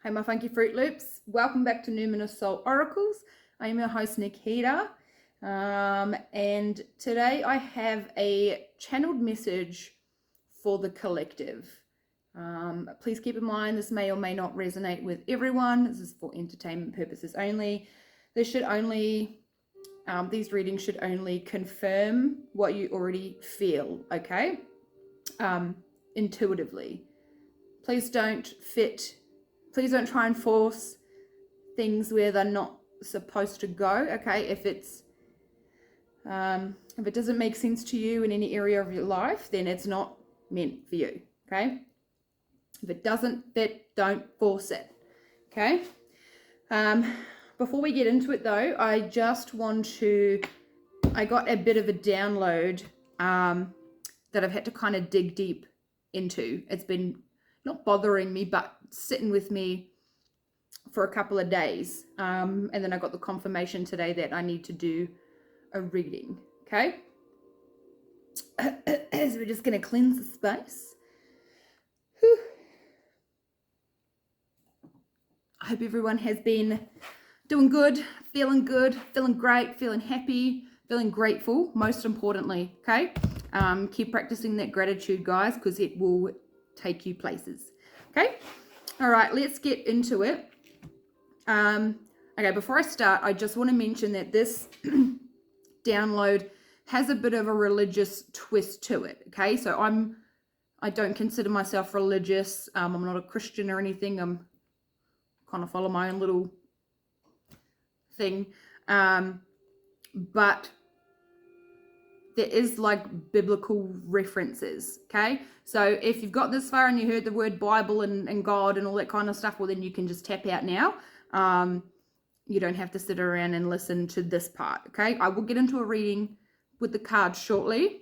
Hey my funky Fruit Loops, welcome back to Numinous Soul Oracles. I am your host Nikita, and today I have a channeled message for the collective. Please keep in mind this may or may not resonate with everyone. This is for entertainment purposes only. These readings should only confirm what you already feel, okay? Intuitively. Please don't try and force things where they're not supposed to go, okay? If it doesn't make sense to you in any area of your life, then it's not meant for you, okay? If it doesn't fit, don't force it, okay? Before we get into it though, I got a bit of a download that I've had to kind of dig deep into. It's been not bothering me, but sitting with me for a couple of days. And then I got the confirmation today that I need to do a reading, okay? So we're just going to cleanse the space. Whew. I hope everyone has been doing good, feeling great, feeling happy, feeling grateful, most importantly, okay? Keep practicing that gratitude, guys, because it will take you places, okay? All right, let's get into it. Okay, before I start, I just want to mention that this download has a bit of a religious twist to it, okay? So I don't consider myself religious. I'm not a Christian or anything. I'm kind of follow my own little thing. But there is like biblical references, okay? So if you've got this far and you heard the word Bible and God and all that kind of stuff, well, then you can just tap out now. You don't have to sit around and listen to this part, okay? I will get into a reading with the cards shortly.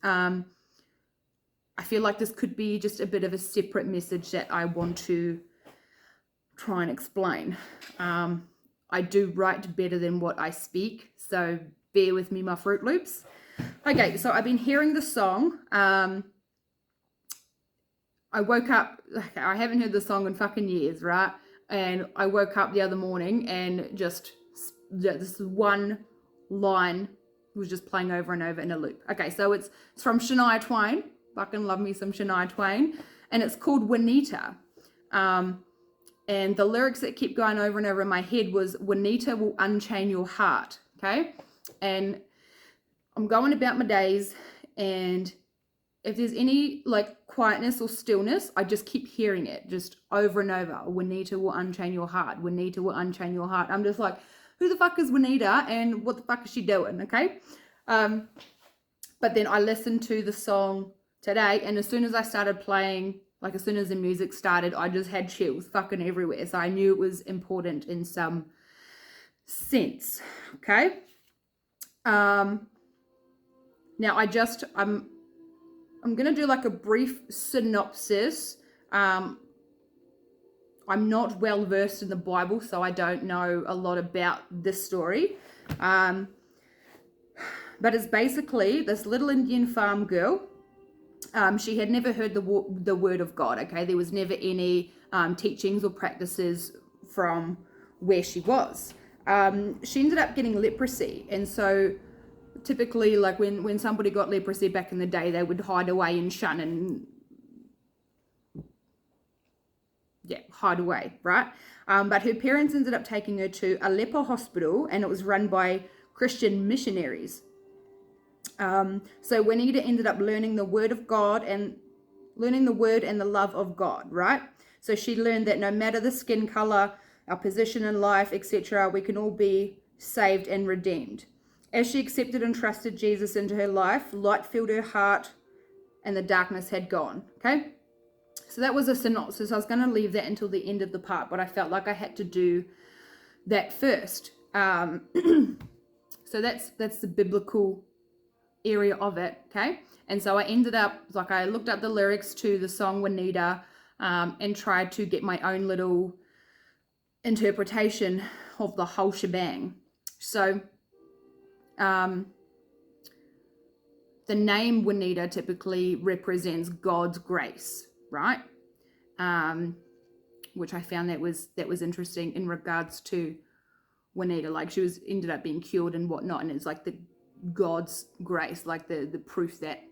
I feel like this could be just a bit of a separate message that I want to try and explain. I do write better than what I speak, so bear with me, my Fruit Loops. Okay, so I've been hearing the song. I woke up, I haven't heard the song in fucking years, right? And I woke up the other morning and just this one line was just playing over and over in a loop. Okay, so it's from Shania Twain. Fucking love me some Shania Twain. And it's called Juanita. And the lyrics that keep going over and over in my head was, Juanita will unchain your heart, okay? And I'm going about my days, and if there's any like quietness or stillness, I just keep hearing it just over and over. Juanita will unchain your heart. Juanita will unchain your heart. I'm just like, who the fuck is Juanita and what the fuck is she doing, okay? But then I listened to the song today, and as soon as I started playing, like as soon as the music started, I just had chills fucking everywhere. So I knew it was important in some sense, okay? Now I'm going to do like a brief synopsis. I'm not well versed in the Bible, so I don't know a lot about this story. But it's basically this little Indian farm girl. She had never heard the word of God, okay? There was never any teachings or practices from where she was. She ended up getting leprosy, and so typically, like when somebody got leprosy back in the day, they would hide away and shun and hide away, right? But her parents ended up taking her to a leper hospital, and it was run by Christian missionaries. So Juanita ended up learning the word of God and learning the word and the love of God, right? So she learned that no matter the skin color, our position in life, etc., we can all be saved and redeemed. As she accepted and trusted Jesus into her life, light filled her heart and the darkness had gone, okay? So that was a synopsis. I was going to leave that until the end of the part, but I felt like I had to do that first. So that's the biblical area of it, okay? And so I ended up, like I looked up the lyrics to the song Juanita and tried to get my own little interpretation of the whole shebang. So the name Juanita typically represents God's grace, right? which I found that was interesting in regards to Juanita. Like, she was ended up being cured and whatnot, and it's like the God's grace, like the proof that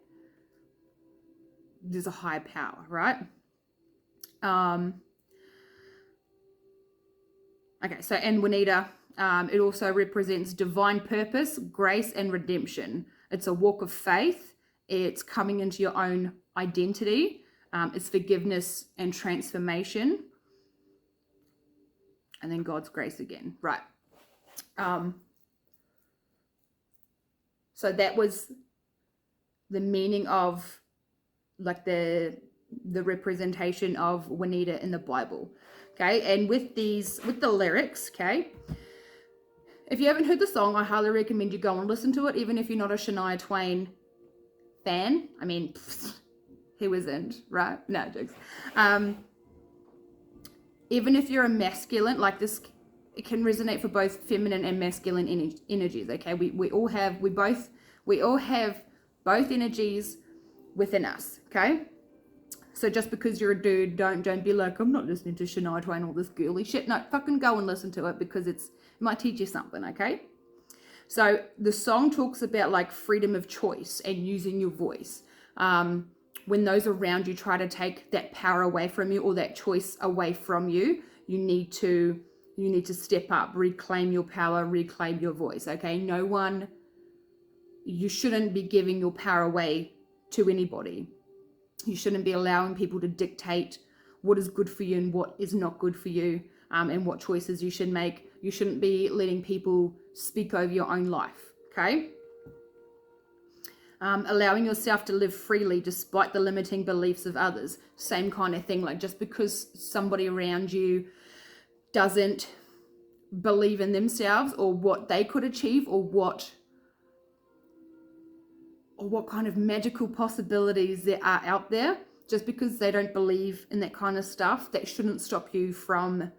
there's a higher power, right? Okay, so and Juanita, it also represents divine purpose, grace, and redemption. It's a walk of faith. It's coming into your own identity. It's forgiveness and transformation. And then God's grace again, right? So that was the meaning of like the representation of Juanita in the Bible. Okay, and with the lyrics, okay, if you haven't heard the song, I highly recommend you go and listen to it, even if you're not a Shania Twain fan. I mean, who isn't, right? No, jokes. Even if you're a masculine, like this, it can resonate for both feminine and masculine energies, okay? We all have both energies within us, okay? So just because you're a dude, don't be like, I'm not listening to Shania Twain, all this girly shit. No, fucking go and listen to it, because it might teach you something, okay? So the song talks about like freedom of choice and using your voice. When those around you try to take that power away from you or that choice away from you, you need to step up, reclaim your power, reclaim your voice, okay? You shouldn't be giving your power away to anybody. You shouldn't be allowing people to dictate what is good for you and what is not good for you, and what choices you should make. You shouldn't be letting people speak over your own life, okay? Allowing yourself to live freely despite the limiting beliefs of others. Same kind of thing. Like, just because somebody around you doesn't believe in themselves or what they could achieve or what kind of magical possibilities there are out there, just because they don't believe in that kind of stuff, that shouldn't stop you from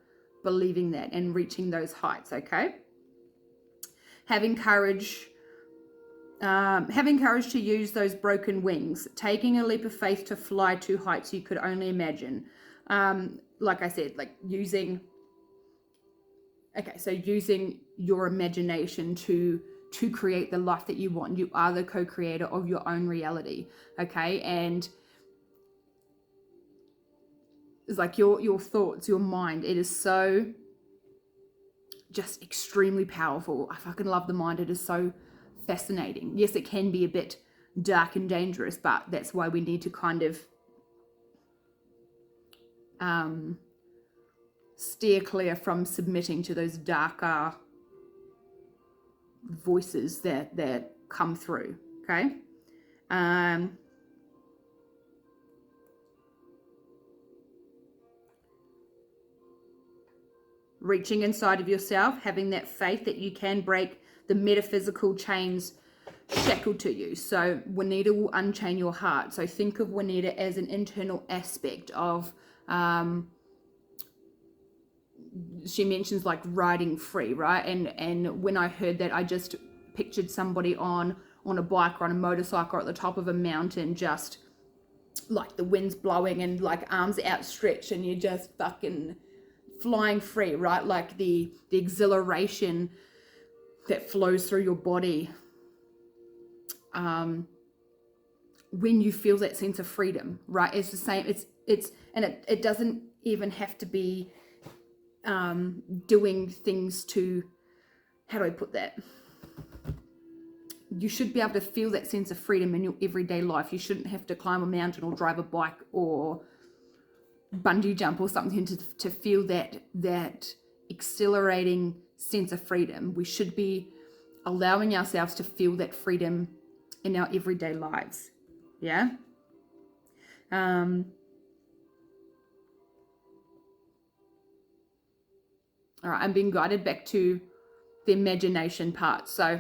believing that and reaching those heights, okay? Having courage to use those broken wings, taking a leap of faith to fly to heights you could only imagine. Like I said, like using your imagination to create the life that you want. You are the co-creator of your own reality, okay? And it's like your thoughts, your mind, it is so just extremely powerful. I fucking love the mind. It is so fascinating. Yes, it can be a bit dark and dangerous, but that's why we need to kind of steer clear from submitting to those darker voices that come through, okay? Reaching inside of yourself, having that faith that you can break the metaphysical chains shackled to you. So Juanita will unchain your heart. So think of Juanita as an internal aspect of, she mentions like riding free, right? And when I heard that, I just pictured somebody on a bike or on a motorcycle at the top of a mountain, just like the wind's blowing and like arms outstretched and you're just fucking flying free, right? Like the exhilaration that flows through your body when you feel that sense of freedom, right? It's the same. It doesn't even have to be doing things to, how do I put that? You should be able to feel that sense of freedom in your everyday life. You shouldn't have to climb a mountain or drive a bike or bungee jump or something to feel that exhilarating sense of freedom. We should be allowing ourselves to feel that freedom in our everyday lives. Yeah. All right, I'm being guided back to the imagination part. So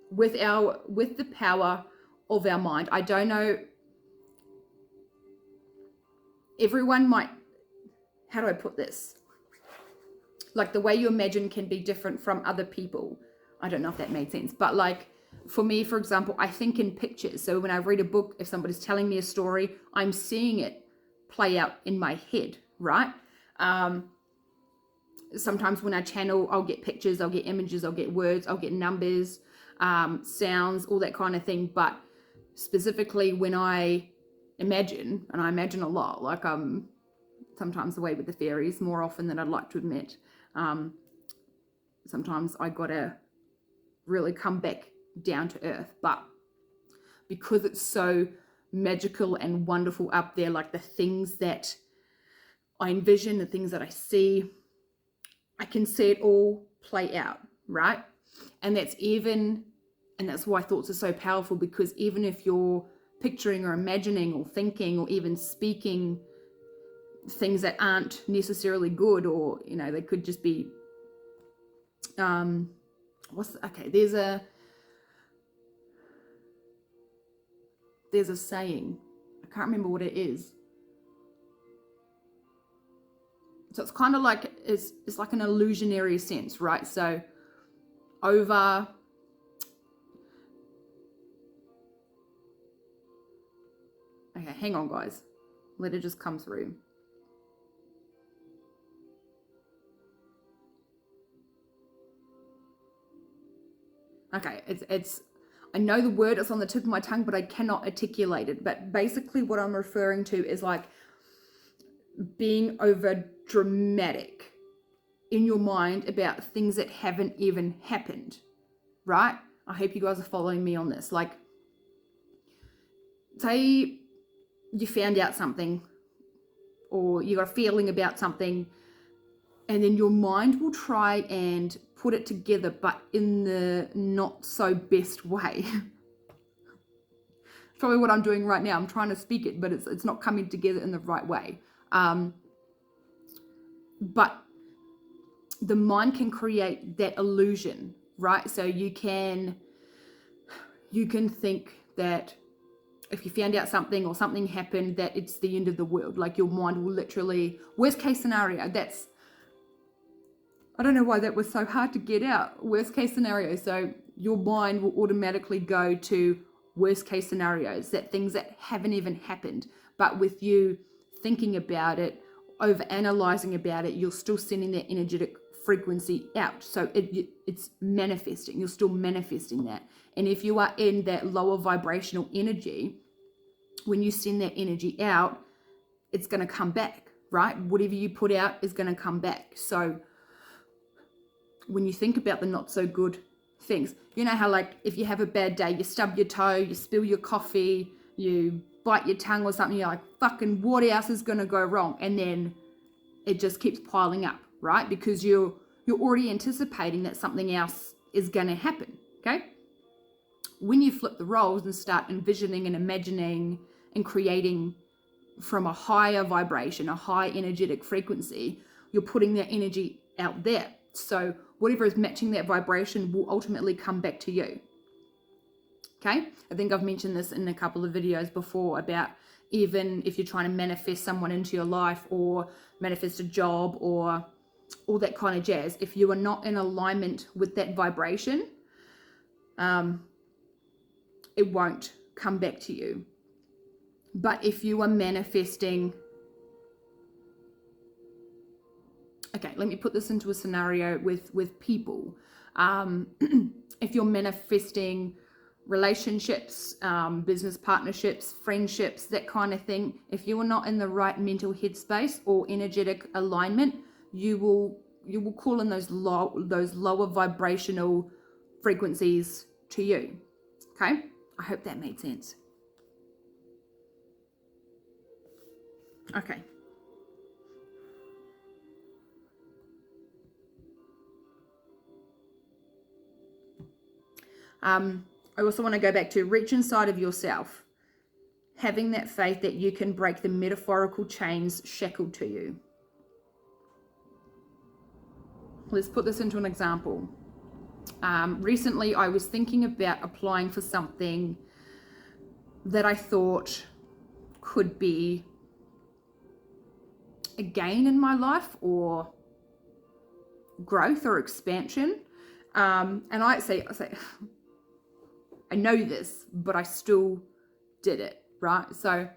with the power of our mind, I don't know, everyone might, how do I put this? Like the way you imagine can be different from other people. I don't know if that made sense, but like For me, for example, I think in pictures. So when I read a book, if somebody's telling me a story, I'm seeing it play out in my head, right? Sometimes when I channel, I'll get pictures, I'll get images, I'll get words, I'll get numbers, sounds, all that kind of thing. But specifically when I imagine, and I imagine a lot, like sometimes the way with the fairies, more often than I'd like to admit. Sometimes I gotta really come back down to earth, but because it's so magical and wonderful up there, like the things that I envision, the things that I see, I can see it all play out, right? And that's why thoughts are so powerful, because even if you're picturing or imagining or thinking or even speaking things that aren't necessarily good, or they could just be there's a saying, I can't remember what it is. So it's kind of like it's like an illusionary sense, right? So okay, hang on guys, let it just come through. Okay, it's I know the word is on the tip of my tongue, but I cannot articulate it. But basically what I'm referring to is like being over dramatic in your mind about things that haven't even happened, right? I hope you guys are following me on this. Like, say you found out something, or you got a feeling about something, and then your mind will try and put it together, but in the not so best way. Probably what I'm doing right now. I'm trying to speak it, but it's not coming together in the right way. But the mind can create that illusion, right? So you can think that if you found out something or something happened, that it's the end of the world. Like your mind will literally, worst case scenario, I don't know why that was so hard to get out. Worst case scenario. So your mind will automatically go to worst case scenarios, that things that haven't even happened. But with you thinking about it, over analyzing about it, you're still sending that energetic frequency out. So it's manifesting. You're still manifesting that. And if you are in that lower vibrational energy, when you send that energy out, it's going to come back, right? Whatever you put out is going to come back. So when you think about the not so good things, you know how like if you have a bad day, you stub your toe, you spill your coffee, you bite your tongue or something, you're like, fucking what else is going to go wrong? And then it just keeps piling up, right? Because you're already anticipating that something else is going to happen, okay? When you flip the roles and start envisioning and imagining and creating from a higher vibration, a high energetic frequency, you're putting that energy out there. So whatever is matching that vibration will ultimately come back to you. Okay? I think I've mentioned this in a couple of videos before about even if you're trying to manifest someone into your life or manifest a job or all that kind of jazz, if you are not in alignment with that vibration, it won't come back to you. But if you are manifesting, okay, let me put this into a scenario with people. If you're manifesting relationships, business partnerships, friendships, that kind of thing, if you are not in the right mental headspace or energetic alignment, you will call in those lower vibrational frequencies to you. Okay, I hope that made sense. Okay. I also want to go back to reach inside of yourself, having that faith that you can break the metaphorical chains shackled to you. Let's put this into an example. Recently, I was thinking about applying for something that I thought could be a gain in my life or growth or expansion. And I say, I know this, but I still did it, right? So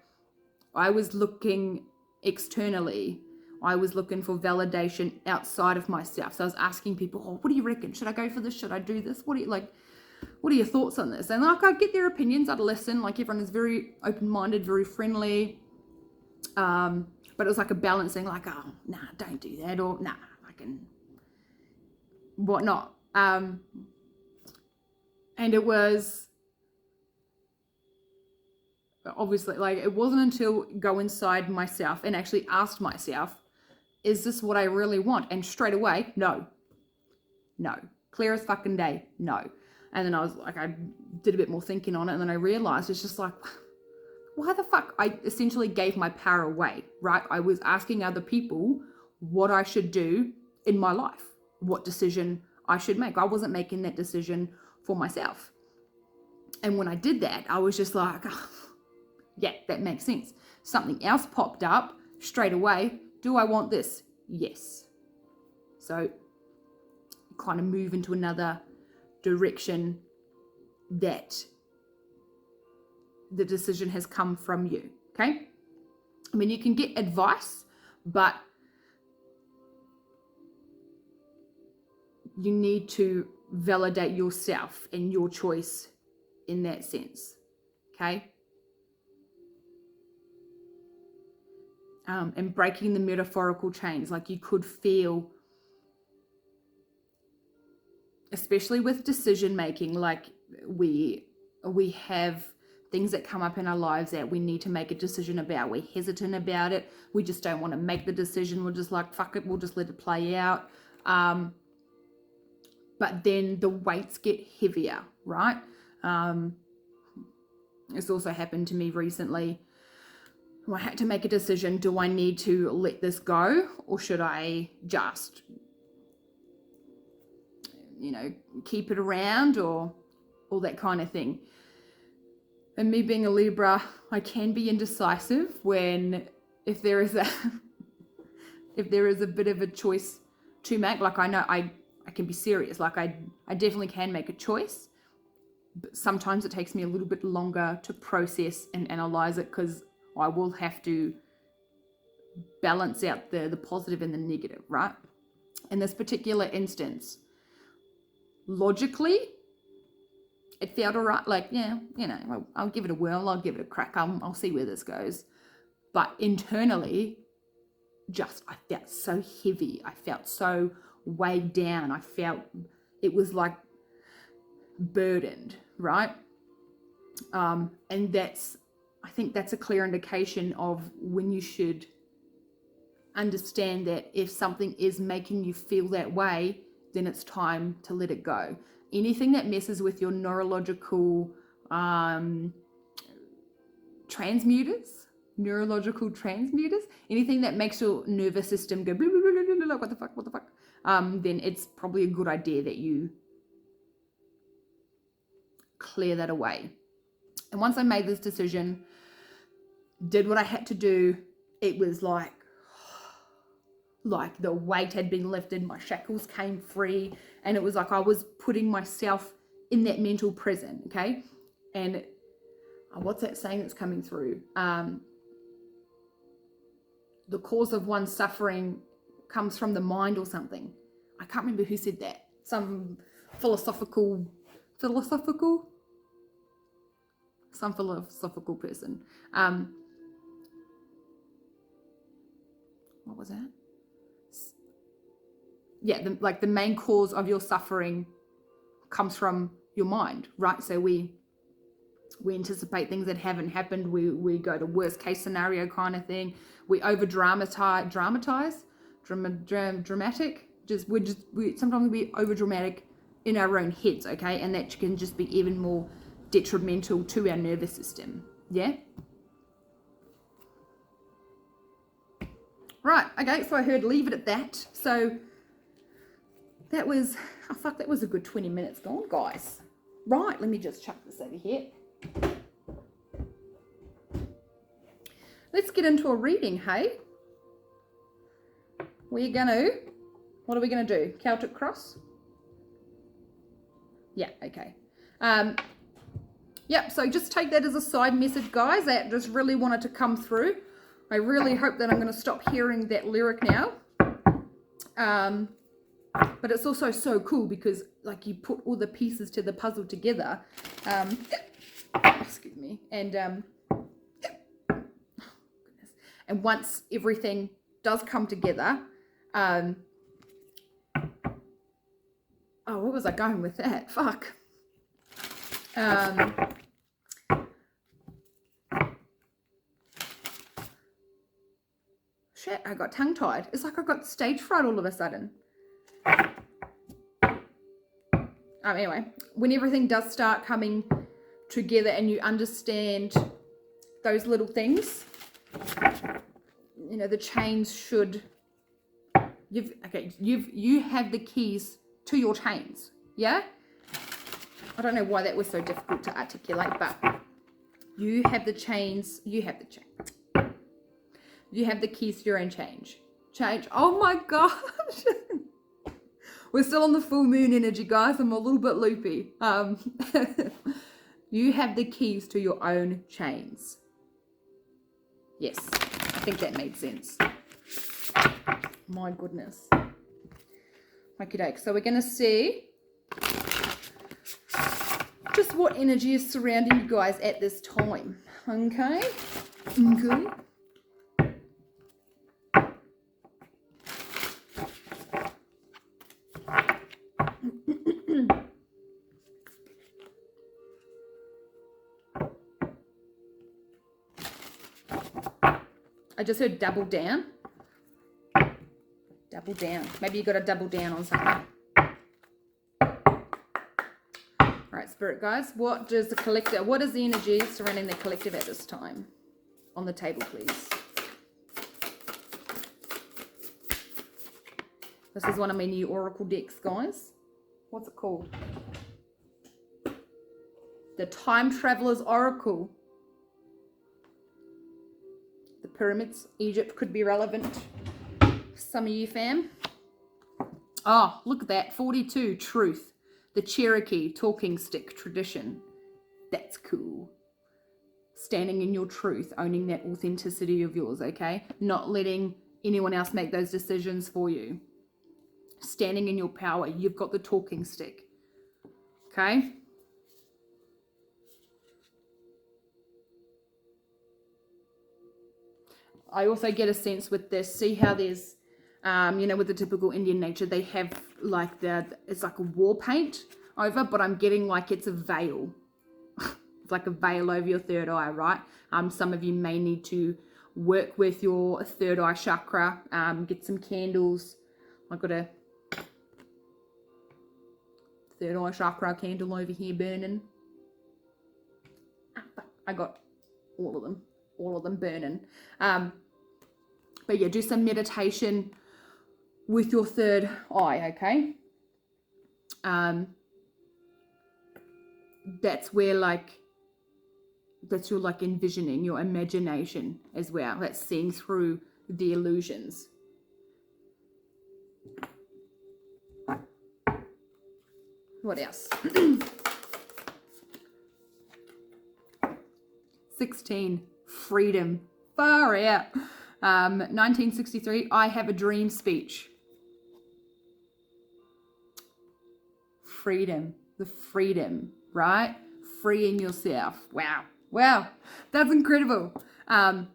I was looking externally. I was looking for validation outside of myself. So I was asking people, oh, what do you reckon? Should I go for this? Should I do this? What are your thoughts on this? And like, I'd get their opinions, I'd listen. Like, everyone is very open-minded, very friendly. But it was like a balancing, like, oh, nah, don't do that, or nah, I can, whatnot. And it was obviously, like, it wasn't until go inside myself and actually asked myself, is this what I really want? And straight away, no, clear as fucking day, no. And then I was like, I did a bit more thinking on it, and then I realized it's just like, why the fuck? I essentially gave my power away, right? I was asking other people what I should do in my life, what decision I should make. I wasn't making that decision for myself. And when I did that, I was just like, oh, yeah, that makes sense. Something else popped up straight away. Do I want this? Yes. So kind of move into another direction that the decision has come from you, okay? I mean, you can get advice, but you need to validate yourself and your choice in that sense, okay? And breaking the metaphorical chains, like you could feel, especially with decision making, like we have things that come up in our lives that we need to make a decision about. We're hesitant about it. We just don't want to make the decision. We're just like, fuck it, we'll just let it play out. But then the weights get heavier, right? It's also happened to me recently. I had to make a decision. Do I need to let this go, or should I just, keep it around, or all that kind of thing? And me being a Libra, I can be indecisive when if there is a bit of a choice to make. Like, I know I can be serious. Like, I definitely can make a choice, but sometimes it takes me a little bit longer to process and analyze it, because I will have to balance out the positive and the negative, right? In this particular instance, logically, it felt all right. Like, yeah, I'll give it a whirl. I'll give it a crack. I'll see where this goes. But internally, I felt so heavy. I felt so weighed down. I felt it was like burdened, right? And I think that's a clear indication of when you should understand that if something is making you feel that way, then it's time to let it go. Anything that messes with your neurological transmitters, anything that makes your nervous system go, blah, blah, blah, blah, blah, what the fuck, then it's probably a good idea that you clear that away. And once I made this decision, did what I had to do, it was like the weight had been lifted, my shackles came free, and it was like I was putting myself in that mental prison, okay? And what's that saying that's coming through? The cause of one's suffering comes from the mind or something. I can't remember who said that. Some philosophical person. What was that? Yeah, the main cause of your suffering comes from your mind, right? So we anticipate things that haven't happened. We go to worst case scenario kind of thing. We over dramatic. Sometimes we over dramatic in our own heads, okay? And that can just be even more detrimental to our nervous system. Yeah. Right. Okay. So I heard leave it at that. So that was a good 20 minutes gone, guys. Right. Let me just chuck this over here. Let's get into a reading, hey? What are we gonna do? Celtic cross? Yeah, okay. Yep, so just take that as a side message, guys. That just really wanted to come through. I really hope that I'm going to stop hearing that lyric now. But it's also so cool because, like, you put all the pieces to the puzzle together. Excuse me. And and once everything does come together, oh, where was I going with that? Fuck. Shit, I got tongue-tied. It's like I got stage fright all of a sudden. Anyway, when everything does start coming together and you understand those little things, you know, the chains should, you have the keys to your chains, yeah? I don't know why that was so difficult to articulate, but you have the chains, you have the keys to your own change. Oh my gosh. We're still on the full moon energy, guys. I'm a little bit loopy. You have the keys to your own chains. Yes, I think that made sense. My goodness. Okie doke. So we're going to see just what energy is surrounding you guys at this time. Okay? Okay. I just heard double down. Double down. Maybe you got to double down on something. All right, Spirit guys, what is the energy surrounding the collective at this time? On the table, please. This is one of my new Oracle decks, guys. What's it called? The Time Traveler's Oracle. The pyramids, Egypt could be relevant. Some of you, fam. Oh, look at that. 42, truth. The Cherokee talking stick tradition. That's cool. Standing in your truth, owning that authenticity of yours, okay? Not letting anyone else make those decisions for you. Standing in your power. You've got the talking stick. Okay? I also get a sense with this, see how there's, you know, with the typical Indian nature, they have like it's like a war paint over, but I'm getting like it's a veil. It's like a veil over your third eye, right? Some of you may need to work with your third eye chakra, get some candles. I've got a third eye chakra candle over here burning. I got all of them burning. But yeah, do some meditation with your third eye, okay? That's where that's your like envisioning, your imagination as well. That's seeing through the illusions. What else? 16, freedom. Far out. 1963, I have a dream speech. Freedom. The freedom, right? Freeing yourself. Wow. Wow. That's incredible. Oh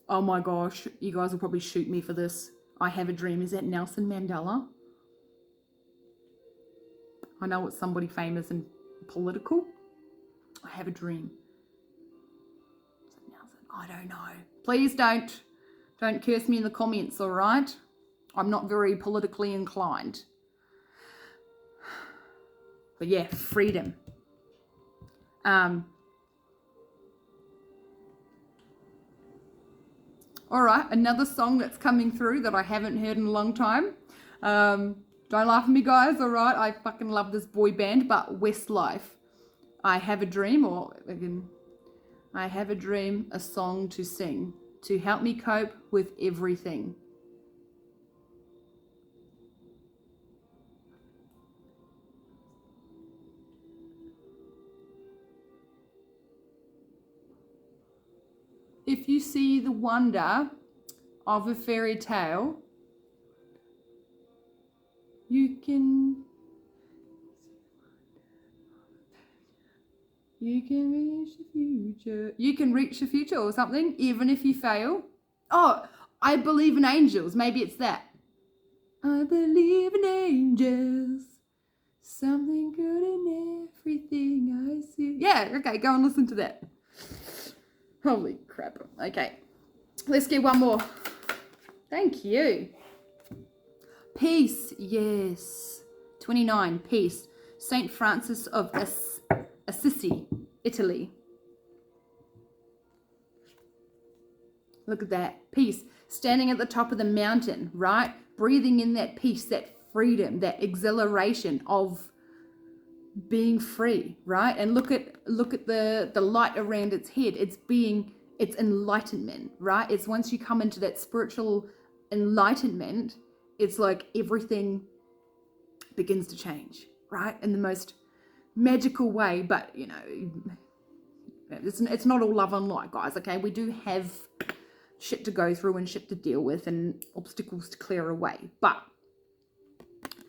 my gosh. You guys will probably shoot me for this. I have a dream. Is that Nelson Mandela? I know it's somebody famous and political. I have a dream. I don't know. Please don't curse me in the comments, all right? I'm not very politically inclined. But yeah, freedom. All right, another song that's coming through that I haven't heard in a long time. Don't laugh at me, guys, all right? I fucking love this boy band, but Westlife. I have a dream, or again, I have a dream, a song to sing, to help me cope with everything. if you see the wonder of a fairy tale, you can reach the future. You can reach the future or something, even if you fail. Oh, I believe in angels. Maybe it's that. I believe in angels. Something good in everything I see. Yeah, okay, go and listen to that. Holy crap. Okay, let's get one more. Thank you. Peace, yes. 29, peace. Saint Francis of Assisi, Italy. Look at that, peace. Standing at the top of the mountain, right? Breathing in that peace, that freedom, that exhilaration of being free, right? And look at the light around its head. It's enlightenment, right? It's once you come into that spiritual enlightenment, it's like everything begins to change, right? In the most magical way. But you know, it's not all love and light, guys. Okay, we do have shit to go through and shit to deal with and obstacles to clear away, but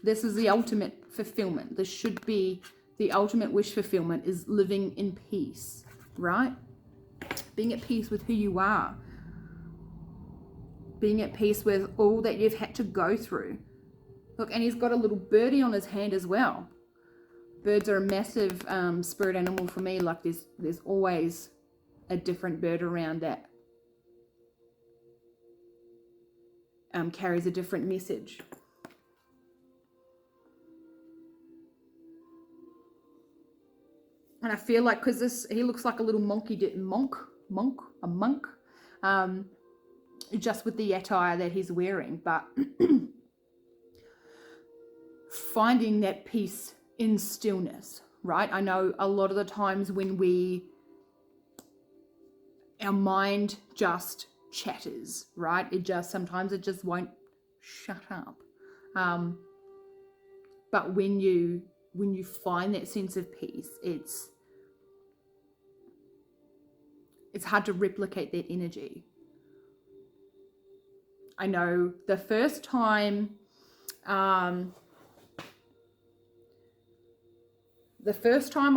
this is the ultimate fulfillment. This should be the ultimate wish fulfillment, is living in peace, right? Being at peace with who you are. Being at peace with all that you've had to go through. Look, and he's got a little birdie on his hand as well. Birds are a massive spirit animal for me. Like there's always a different bird around that carries a different message. And I feel like, because he looks like a little monk, just with the attire that he's wearing, but finding that peace in stillness, right? I know a lot of the times when our mind just chatters, right? Sometimes it just won't shut up. But when you find that sense of peace, it's hard to replicate that energy. I know the first time I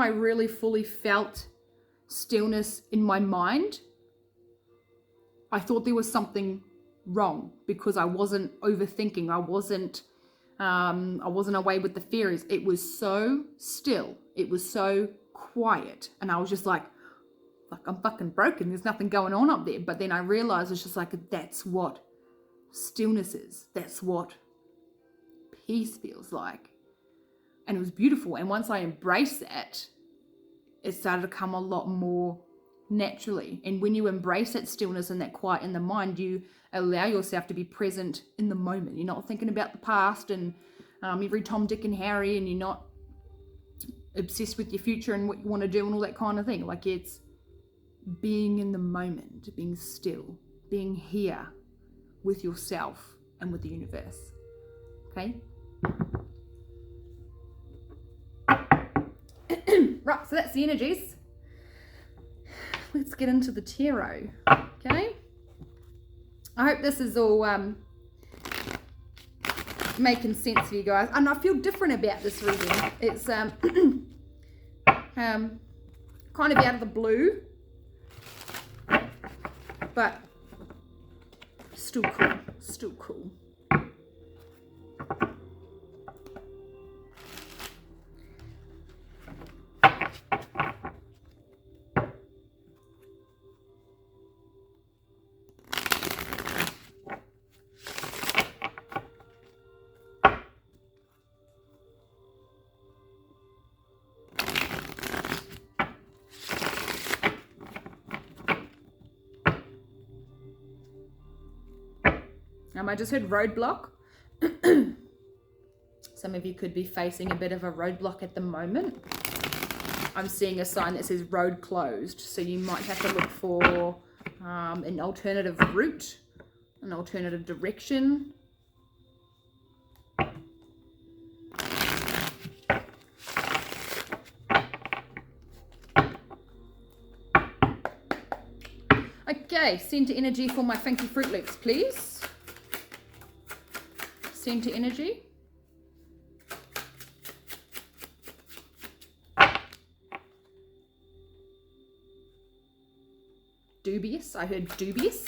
really fully felt stillness in my mind, I thought there was something wrong because I wasn't overthinking. I wasn't away with the fairies. It was so still. It was so quiet. And I was just like, I'm fucking broken. There's nothing going on up there. But then I realized it's just like, that's what stillness is. That's what peace feels like. And it was beautiful. And once I embraced that, it started to come a lot more naturally. And when you embrace that stillness and that quiet in the mind, you allow yourself to be present in the moment. You're not thinking about the past and every Tom, Dick, and Harry, and you're not obsessed with your future and what you want to do and all that kind of thing. Like, it's being in the moment, being still, being here with yourself and with the universe. Okay? Right, so that's the energies. Let's get into the tarot. Okay? I hope this is all making sense for you guys. And I feel different about this reading. It's kind of out of the blue, but still cool. Still cool. I just heard roadblock. Some of you could be facing a bit of a roadblock at the moment. I'm seeing a sign that says road closed. So you might have to look for an alternative route, an alternative direction. Okay, center energy for my funky Fruit Loops, please. Center energy. Dubious. I heard dubious.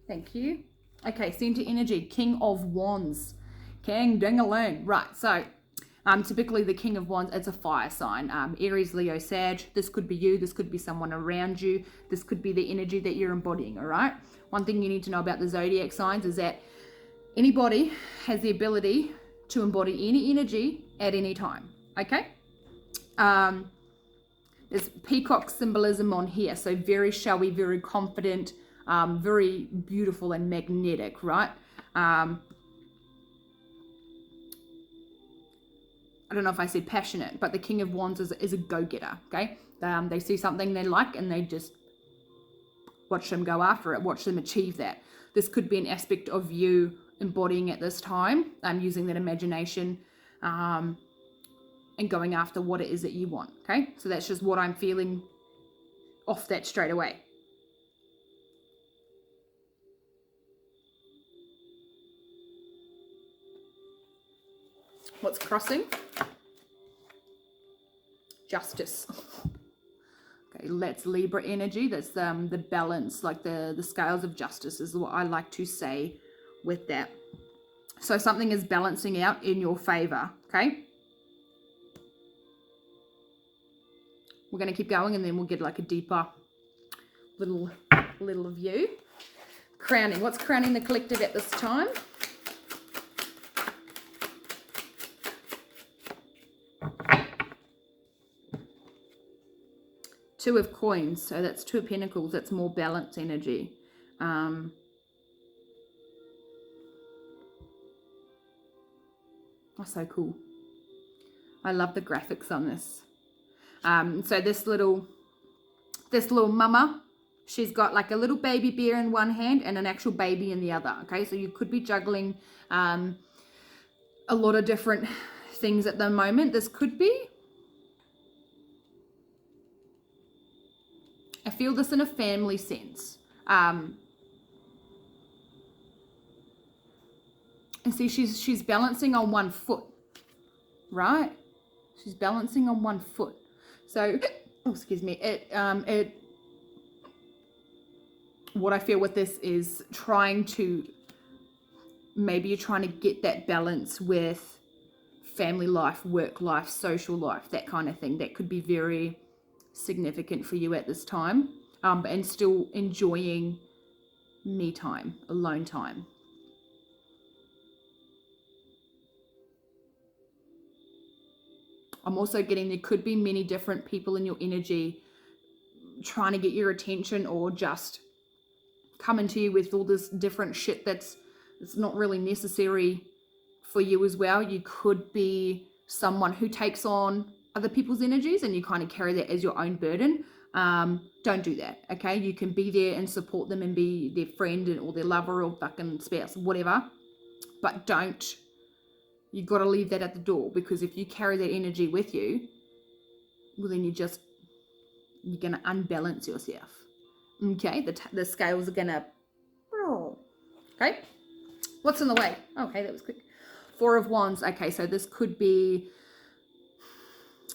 Thank you. Okay, center energy. King of Wands. King ding-a-ling. Right, so typically the King of Wands, it's a fire sign. Aries, Leo, Sag. This could be you. This could be someone around you. This could be the energy that you're embodying, all right? One thing you need to know about the zodiac signs is that anybody has the ability to embody any energy at any time, okay? There's peacock symbolism on here, so very showy, very confident, very beautiful and magnetic, right? I don't know if I said passionate, but the King of Wands is a go-getter, okay? They see something they like and they just watch them go after it, watch them achieve that. This could be an aspect of you embodying at this time, using that imagination, and going after what it is that you want, okay? So that's just what I'm feeling off that straight away. What's crossing? Justice. Okay, that's Libra energy. That's the balance, like the scales of justice is what I like to say with that. So something is balancing out in your favor, okay? We're going to keep going and then we'll get like a deeper little view. Crowning. What's crowning the collective at this time? Two of Coins. So that's Two of Pentacles. That's more balanced energy. Oh, so cool. I love the graphics on this. So this little mama, she's got like a little baby bear in one hand and an actual baby in the other. Okay, so you could be juggling a lot of different things at the moment. This could be, I feel this in a family sense. And see, she's balancing on one foot, right? She's balancing on one foot. So, oh, excuse me, what I feel with this is maybe you're trying to get that balance with family life, work life, social life, that kind of thing. That could be very significant for you at this time, and still enjoying me time, alone time. I'm also getting there could be many different people in your energy trying to get your attention or just coming to you with all this different shit that's not really necessary for you as well. You could be someone who takes on other people's energies and you kind of carry that as your own burden. Don't do that, okay? You can be there and support them and be their friend or their lover or fucking spouse, whatever. But don't. You've got to leave that at the door, because if you carry that energy with you, well, then you're going to unbalance yourself. Okay, the scales are going to roll. Okay, what's in the way? Okay, that was quick. Four of Wands. Okay, so this could be,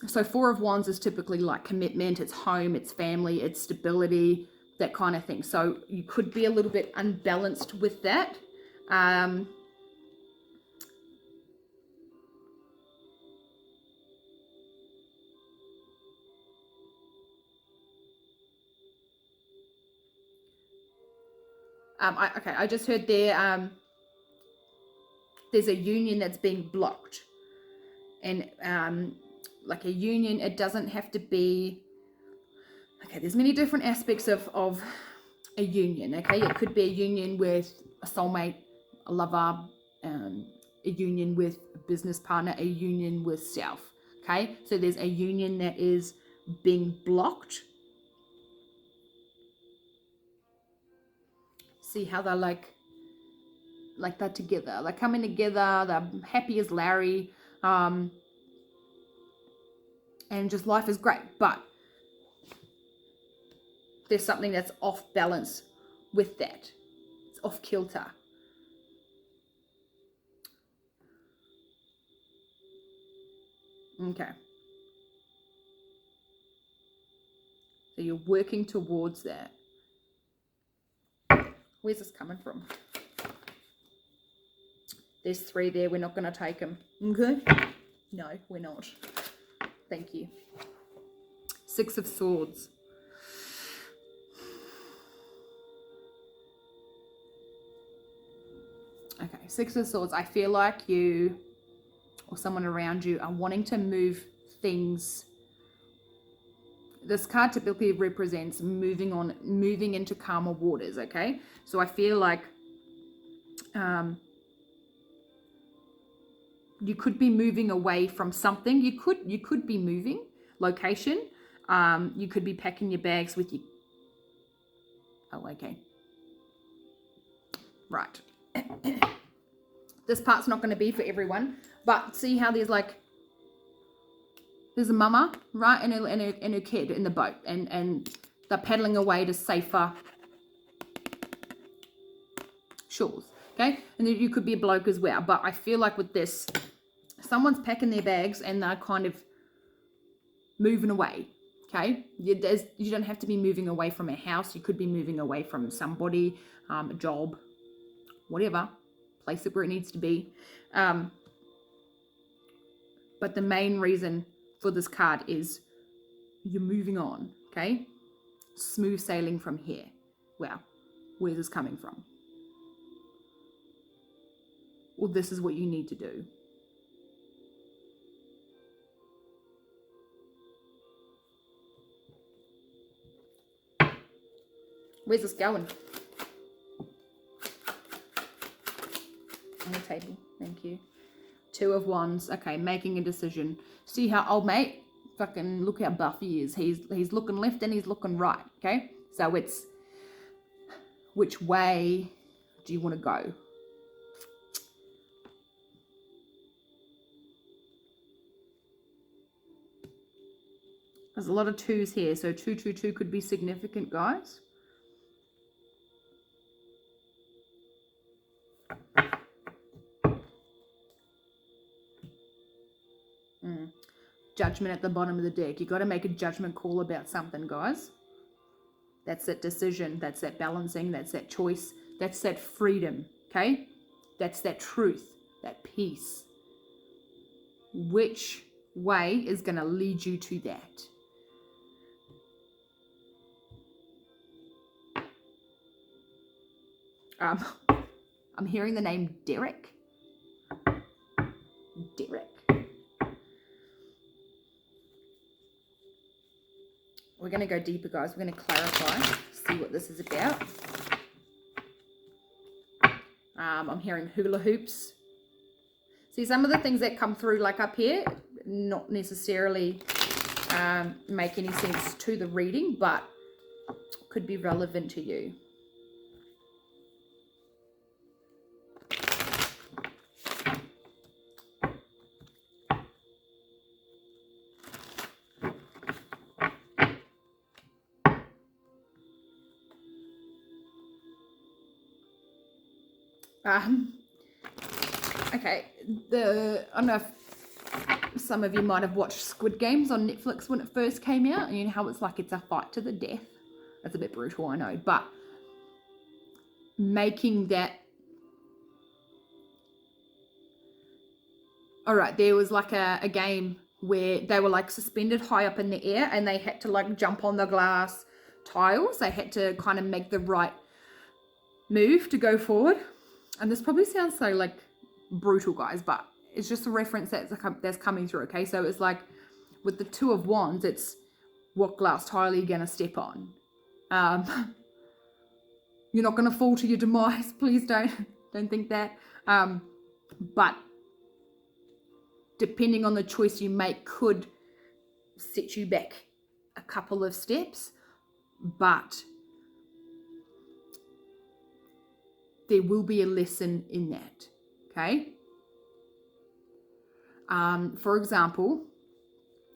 so Four of Wands is typically like commitment, it's home, it's family, it's stability, that kind of thing. So you could be a little bit unbalanced with that. I just heard there's a union that's being blocked, and like a union, it doesn't have to be, okay, there's many different aspects of a union. Okay, it could be a union with a soulmate, a lover, a union with a business partner, a union with self. Okay, so there's a union that is being blocked. See how they're like they're together, they're coming together, they're happy as Larry, and just life is great, but there's something that's off balance with that. It's off kilter. Okay. So you're working towards that. Where's this coming from? There's 3 there. We're not going to take them. Okay? No, we're not. Thank you. 6 of Swords. Okay, 6 of Swords. I feel like you or someone around you are wanting to move things. This card typically represents moving into calmer waters, okay? So I feel like you could be moving away from something. You could be moving location. You could be packing your bags with you. Oh, okay. Right. This part's not going to be for everyone, but see how there's a mama, right, and her kid in the boat, and they're paddling away to safer shores, okay? And then you could be a bloke as well, but I feel like with this, someone's packing their bags and they're kind of moving away, okay? You don't have to be moving away from a house. You could be moving away from somebody, a job, whatever, place it where it needs to be. But the main reason for this card is you're moving on, okay? Smooth sailing from here. Well, where's this coming from? Well, this is what you need to do. Where's this going? On the table. Thank you. 2 of Wands. Okay, making a decision. See how old mate? Fucking look how buff he is. He's looking left and he's looking right. Okay? So it's which way do you want to go? There's a lot of 2s here. So 222 could be significant, guys. Judgment at the bottom of the deck. You got to make a judgment call about something, guys. That's that decision. That's that balancing. That's that choice. That's that freedom. Okay? That's that truth. That peace. Which way is going to lead you to that? I'm hearing the name Derek. Derek. We're going to go deeper, guys. We're going to clarify, see what this is about. I'm hearing hula hoops. See, some of the things that come through, like up here, not necessarily make any sense to the reading, but could be relevant to you. Okay, I don't know if some of you might have watched Squid Games on Netflix when it first came out, and you know how it's like it's a fight to the death. That's a bit brutal, I know, but making that... Alright, there was like a game where they were like suspended high up in the air and they had to like jump on the glass tiles. They had to kind of make the right move to go forward. And this probably sounds so like brutal, guys, but it's just a reference that's coming through, okay? So it's like with the 2 of Wands, it's what glass tile are you going to step on? You're not going to fall to your demise. Please don't think that. But depending on the choice you make could set you back a couple of steps, but there will be a lesson in that, okay? For example,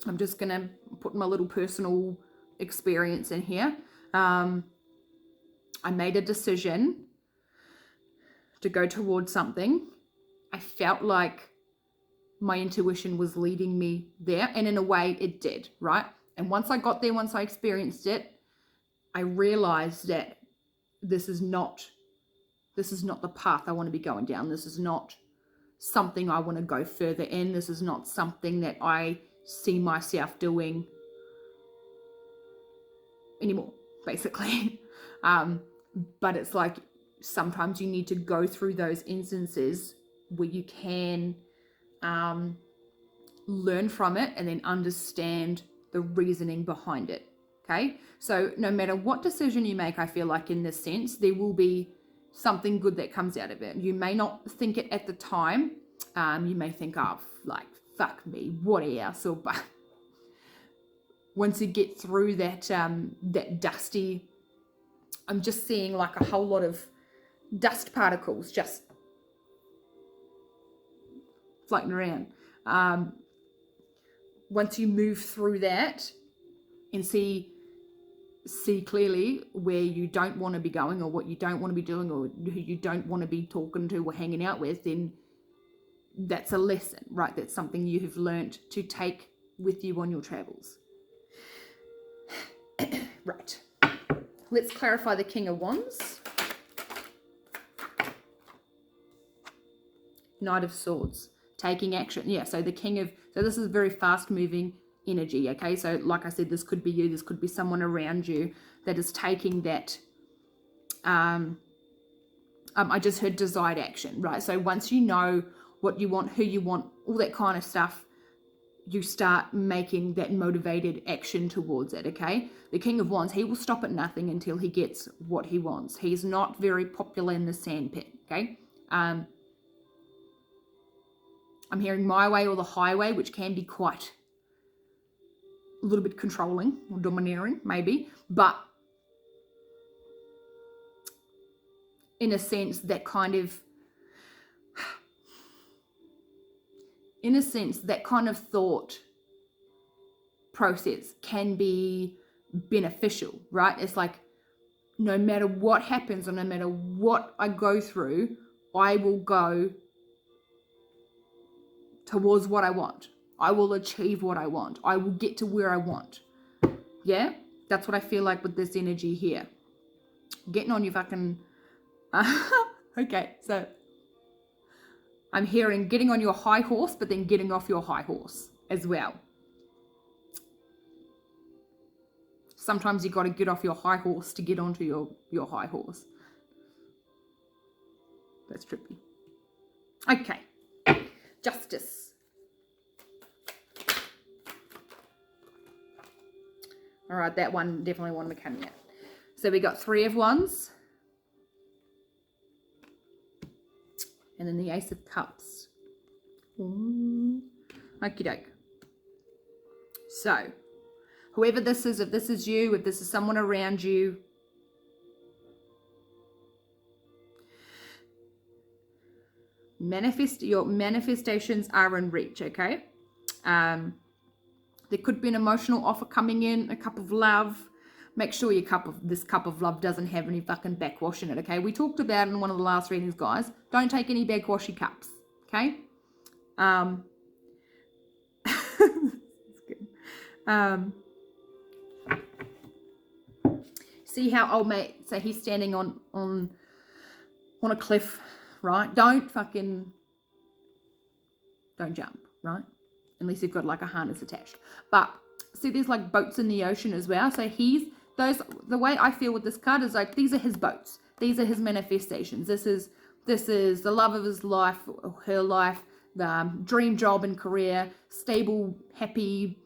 I'm just going to put my little personal experience in here. I made a decision to go towards something. I felt like my intuition was leading me there, and in a way it did, right? And once I got there, once I experienced it, I realized that this is not the path I want to be going down. This is not something I want to go further in. This is not something that I see myself doing anymore, basically. But it's like sometimes you need to go through those instances where you can learn from it and then understand the reasoning behind it. Okay, so no matter what decision you make, I feel like in this sense, there will be something good that comes out of it. You may not think it at the time. You may think, oh, like, fuck me, what else? Or, but once you get through that, that dusty, I'm just seeing like a whole lot of dust particles just floating around. Once you move through that and see clearly where you don't want to be going, or what you don't want to be doing, or who you don't want to be talking to or hanging out with, then that's a lesson, right? That's something you have learned to take with you on your travels. Right. Let's clarify the King of Wands. Knight of Swords. Taking action. Yeah, so the so this is very fast moving energy, okay? So like I said, this could be you, this could be someone around you that is taking that, I just heard desired action, right? So once you know what you want, who you want, all that kind of stuff, you start making that motivated action towards it, okay? The King of Wands, he will stop at nothing until he gets what he wants. He's not very popular in the sandpit, okay? I'm hearing my way or the highway, which can be quite a little bit controlling or domineering, maybe, but in a sense, that kind of thought process can be beneficial, right? It's like, no matter what happens or no matter what I go through, I will go towards what I want. I will achieve what I want. I will get to where I want. Yeah? That's what I feel like with this energy here. Getting on your fucking... okay, so I'm hearing getting on your high horse, but then getting off your high horse as well. Sometimes you got to get off your high horse to get onto your high horse. That's trippy. Okay. Justice. All right, that one definitely wanted to come out. So we got 3 of Wands. And then the Ace of Cups. Okie doke. So, whoever this is, if this is you, if this is someone around you, your manifestations are in reach, okay? There could be an emotional offer coming in, a cup of love. Make sure this cup of love doesn't have any fucking backwash in it, okay? We talked about it in one of the last readings, guys. Don't take any backwashy cups, okay? That's good. See how old mate, so he's standing on a cliff, right? Don't jump, right? Unless you've got like a harness attached. But see, there's like boats in the ocean as well. So the way I feel with this card is like, these are his boats. These are his manifestations. This is the love of his life, or her life, the dream job and career, stable, happy,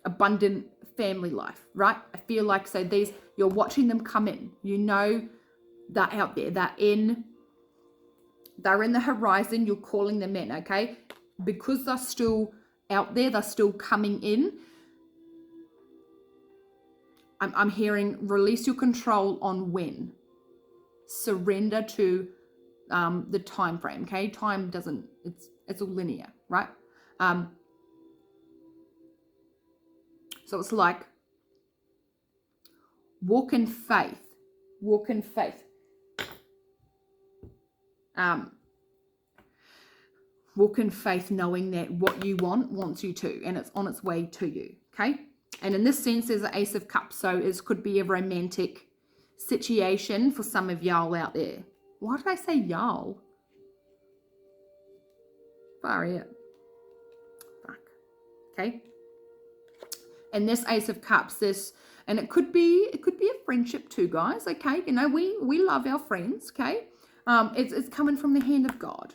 abundant family life, right? I feel like, so you're watching them come in. You know they're out there. They're in the horizon. You're calling them in, okay? Because they're still out there, they're still coming in. I'm hearing release your control on when. Surrender to the time frame, okay? Time doesn't, it's all linear, right? So it's like walk in faith Walk in faith. Walk in faith, knowing that what you want wants you to, and it's on its way to you. Okay. And in this sense, there's an Ace of Cups, so it could be a romantic situation for some of y'all out there. Why did I say y'all? Far out. Fuck. Okay. And this Ace of Cups, and it could be a friendship too, guys. Okay, you know, we love our friends. Okay, it's coming from the hand of God,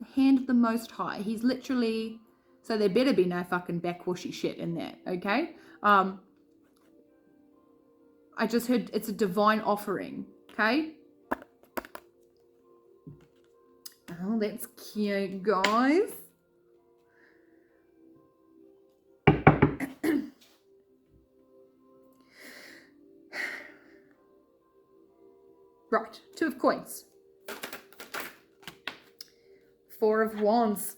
the hand of the Most High. He's literally, so there better be no fucking backwashy shit in that. Okay, I just heard it's a divine offering. Okay. Oh, that's cute, guys. Right, 2 of coins. 4 of wands.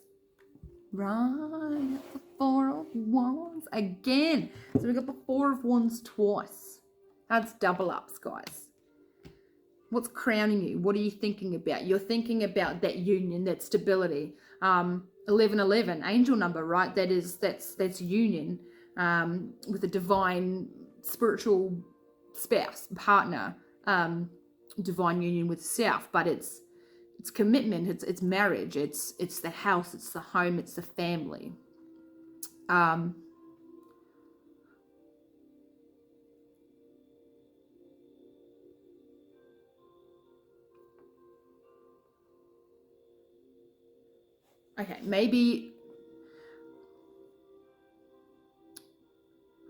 Right, the 4 of wands again. So we got the 4 of wands twice. That's double ups, guys. What's crowning you? What are you thinking about? You're thinking about that union, that stability. 1111, angel number, right? That's union with a divine spiritual spouse, partner, divine union with self, but it's commitment, it's marriage, it's the house, it's the home, it's the family. Okay, maybe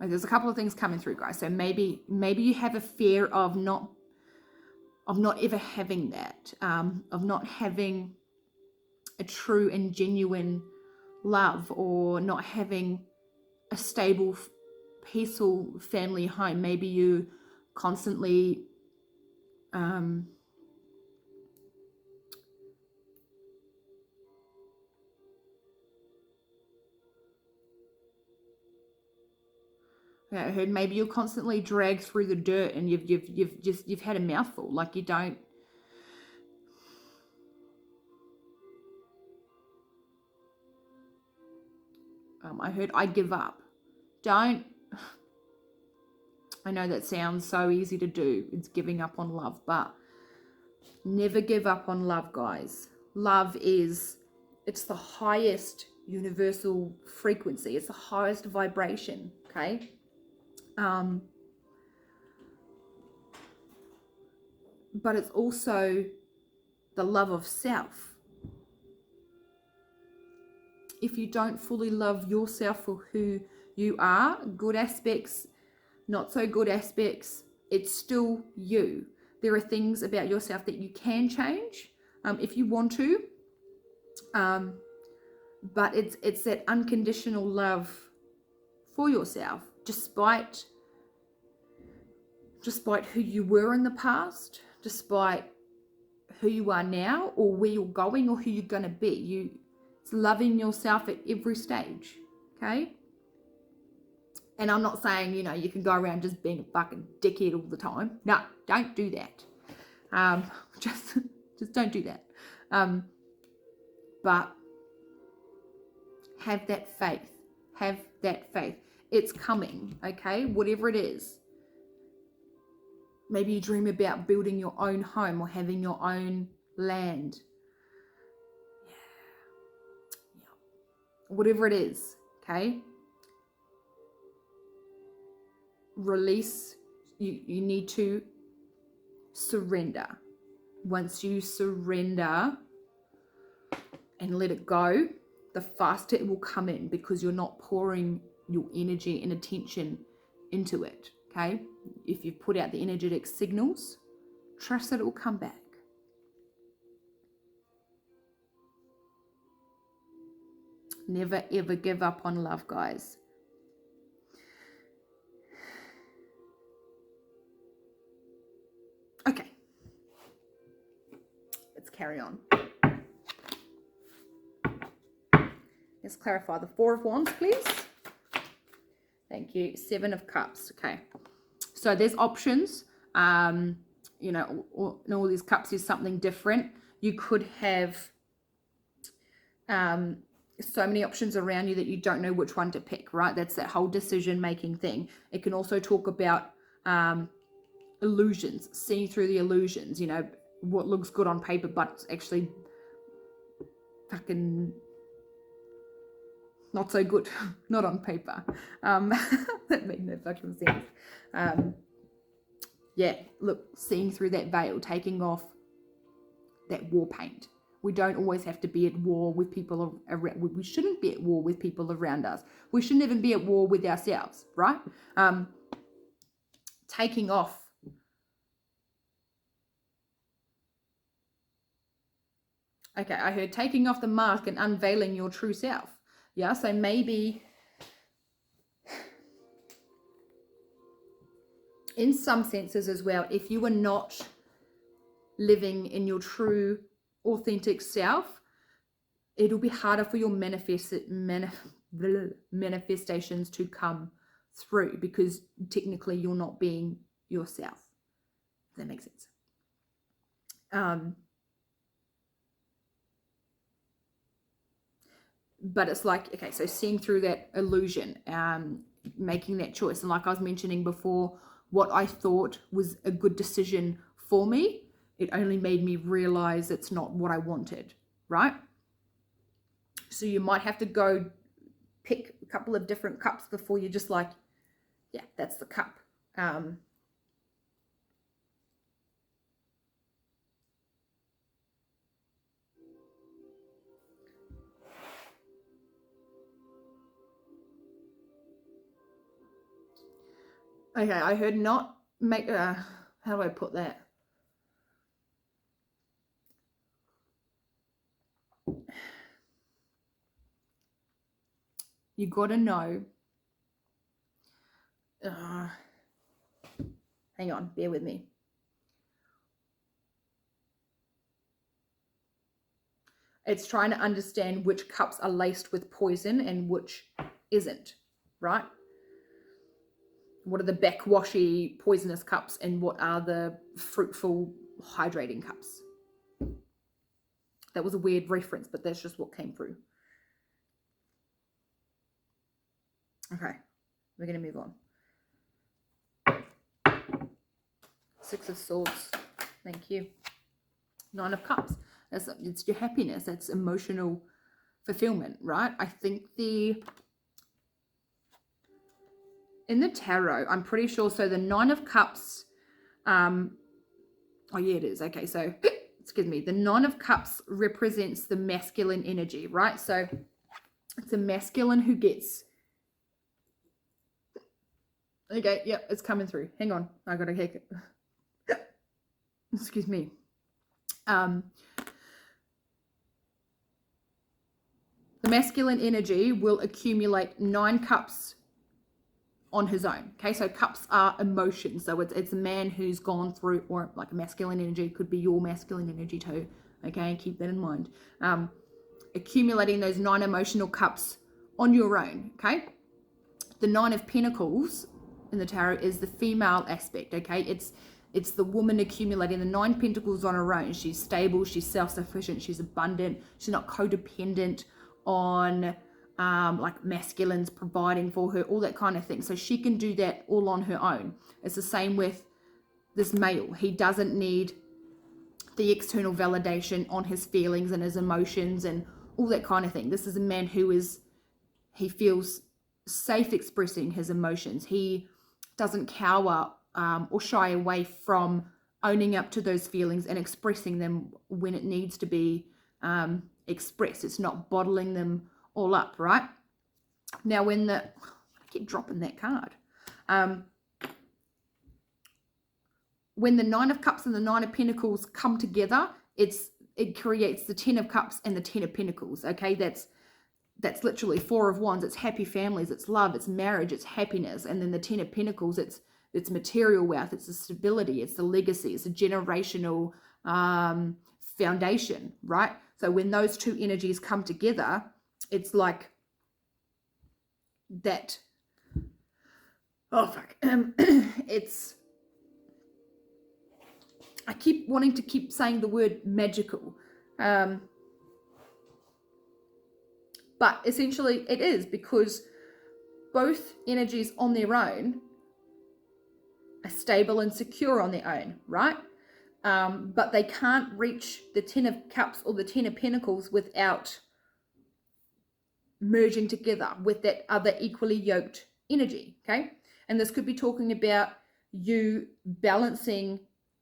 there's a couple of things coming through, guys. So maybe you have a fear of not ever having that, of not having a true and genuine love, or not having a stable, peaceful family home. Maybe you constantly I heard maybe you're constantly dragged through the dirt, and you've had a mouthful. Like you don't. I heard I give up. Don't. I know that sounds so easy to do. It's giving up on love, but never give up on love, guys. Love it's the highest universal frequency. It's the highest vibration. Okay. But it's also the love of self. If you don't fully love yourself for who you are, good aspects, not so good aspects, it's still you. There are things about yourself that you can change if you want to. But it's that unconditional love for yourself, despite who you were in the past, despite who you are now, or where you're going, or who you're going to be. It's loving yourself at every stage, okay? And I'm not saying, you can go around just being a fucking dickhead all the time. No, don't do that. Just don't do that. But have that faith. Have that faith. It's coming, okay? Whatever it is. Maybe you dream about building your own home, or having your own land. Yeah. Whatever it is, okay? Release. You need to surrender. Once you surrender and let it go, the faster it will come in, because you're not pouring your energy and attention into it, okay? If you've put out the energetic signals, trust that it will come back. Never ever give up on love, guys. Okay. Let's carry on. Let's clarify the 4 of wands, please. Thank you. 7 of cups. Okay. So there's options. you know, in all these cups is something different. You could have so many options around you that you don't know which one to pick, right? That's that whole decision making thing. It can also talk about illusions, seeing through the illusions, you know, what looks good on paper but actually fucking not so good, not on paper. That made no fucking sense. Yeah, look, seeing through that veil, taking off that war paint. We don't always have to be at war with people around. We shouldn't be at war with people around us. We shouldn't even be at war with ourselves, right? Taking off. Okay, I heard taking off the mask and unveiling your true self. Yeah, so maybe in some senses as well, if you are not living in your true authentic self, it'll be harder for your manifestations to come through, because technically you're not being yourself. If that makes sense. But it's like, okay, so seeing through that illusion, making that choice. And like I was mentioning before, what I thought was a good decision for me, it only made me realize it's not what I wanted, right? So you might have to go pick a couple of different cups before you're just like, yeah, that's the cup. Okay, I heard not make, how do I put that? You got to know. Hang on, bear with me. It's trying to understand which cups are laced with poison and which isn't, right? What are the backwashy poisonous cups and what are the fruitful hydrating cups? That was a weird reference, but that's just what came through. Okay, we're going to move on. 6 of Swords. Thank you. 9 of Cups. It's your happiness. That's emotional fulfillment, right? I think in the tarot, I'm pretty sure, so the 9 of Cups, oh yeah, it is. Okay, so, excuse me, the 9 of Cups represents the masculine energy, right? So it's a masculine who gets, okay, yep, it's coming through. Hang on, I got a haircut. Excuse me. The masculine energy will accumulate 9 cups on his own. Okay, so cups are emotions. So it's a man who's gone through, or like a masculine energy, could be your masculine energy too. Okay, keep that in mind. Accumulating those 9 emotional cups on your own. Okay, the 9 of Pentacles in the tarot is the female aspect. Okay, it's the woman accumulating the 9 pentacles on her own. She's stable, she's self-sufficient, she's abundant, she's not codependent on like masculines providing for her, all that kind of thing. So she can do that all on her own. It's the same with this male. He doesn't need the external validation on his feelings and his emotions and all that kind of thing. This is a man he feels safe expressing his emotions. He doesn't cower or shy away from owning up to those feelings and expressing them when it needs to be expressed. It's not bottling them all up, right? Now I keep dropping that card. When the 9 of Cups and the 9 of Pentacles come together, it creates the 10 of Cups and the 10 of Pentacles. Okay, that's literally 4 of Wands. It's happy families, it's love, it's marriage, it's happiness. And then the 10 of Pentacles, it's material wealth, it's the stability, it's the legacy, it's a generational foundation, right? So when those two energies come together, it's like that. Oh fuck. It's I keep wanting to keep saying the word magical. But essentially it is, because both energies on their own are stable and secure on their own, right? But they can't reach the Ten of Cups or the Ten of Pentacles without merging together with that other equally yoked energy, okay? And this could be talking about you balancing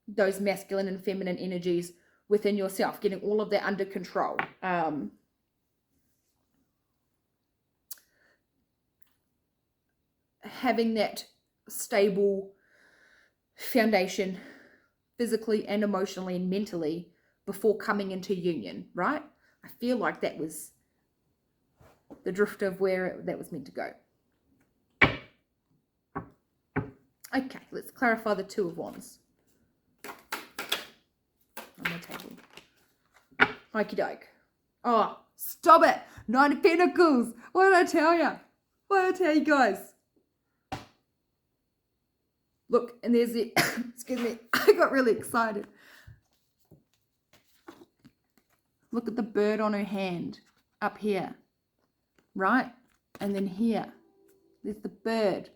those masculine and feminine energies within yourself, getting all of that under control. Having that stable foundation physically and emotionally and mentally before coming into union, right? I feel like that was the drift of where that was meant to go. Okay, let's clarify the Two of Wands on the table. Okie doke. Oh, stop it. Nine of Pentacles. What did I tell you? What did I tell you guys? Look, and there's it. Excuse me. I got really excited. Look at the bird on her hand up here, right? And then here, there's the bird.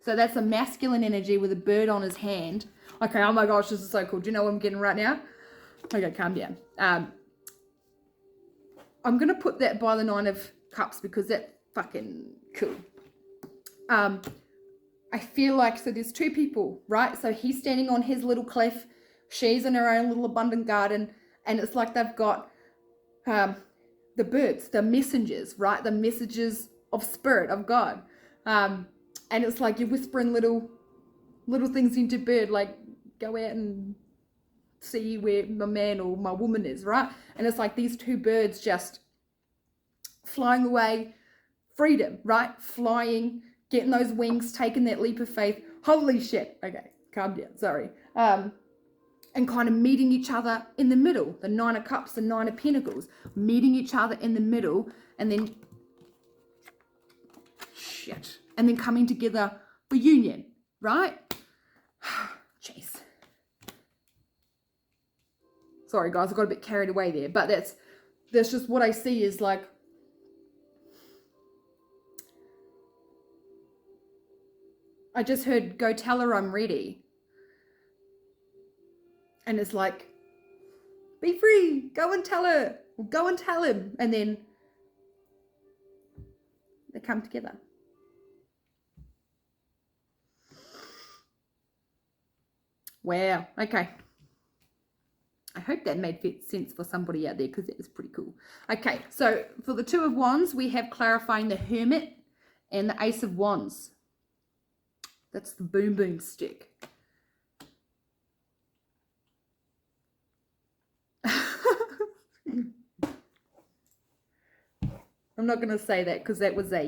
So that's a masculine energy with a bird on his hand. Okay, oh my gosh, this is so cool. Do you know what I'm getting right now? Okay, calm down. I'm going to put that by the Nine of Cups because that's fucking cool. I feel like, so there's two people, right? So he's standing on his little cliff. She's in her own little abundant garden. And it's like they've got the birds, the messengers, right? The messages of spirit, of God. And it's like you're whispering little things into bird, like go out and see where my man or my woman is, right? And it's like these two birds just flying away, freedom, right? Flying, getting those wings, taking that leap of faith. Holy shit. Okay, calm down, sorry. And kind of meeting each other in the middle. The Nine of Cups, the Nine of Pentacles. Meeting each other in the middle, and then shit. And then coming together for union, right? Jeez. Sorry guys, I got a bit carried away there, but that's just what I see is like, I just heard, go tell her I'm ready. And it's like, be free, go and tell her, go and tell him. And then they come together. Wow, okay. I hope that made sense for somebody out there because it was pretty cool. Okay, so for the Two of Wands, we have clarifying the Hermit and the Ace of Wands. That's the boom boom stick. I'm not going to say that because that was a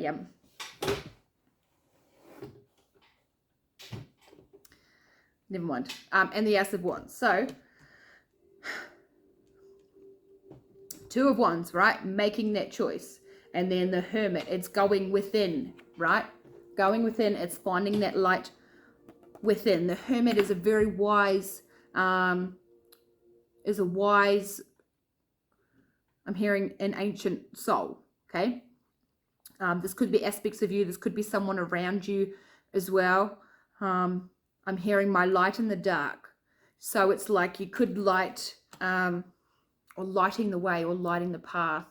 never mind. And the Ace of Wands. So Two of Wands, right? Making that choice. And then the Hermit, it's going within, right? Going within, it's finding that light within. The Hermit is a very wise, I'm hearing an ancient soul, okay? This could be aspects of you. This could be someone around you as well. I'm hearing my light in the dark. So it's like you could light, or lighting the way, or lighting the path.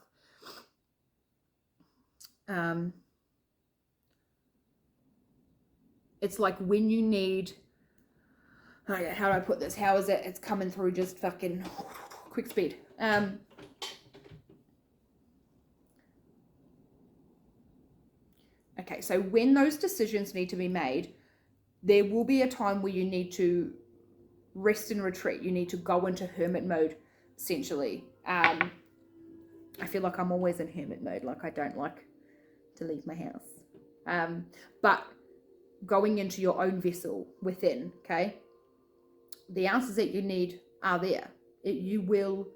It's like when you need, okay, how do I put this? How is it? It's coming through just fucking quick speed. Okay, so when those decisions need to be made, there will be a time where you need to rest and retreat. You need to go into hermit mode, essentially. I feel like I'm always in hermit mode, like I don't like to leave my house. But going into your own vessel within, okay? The answers that you need are there. You will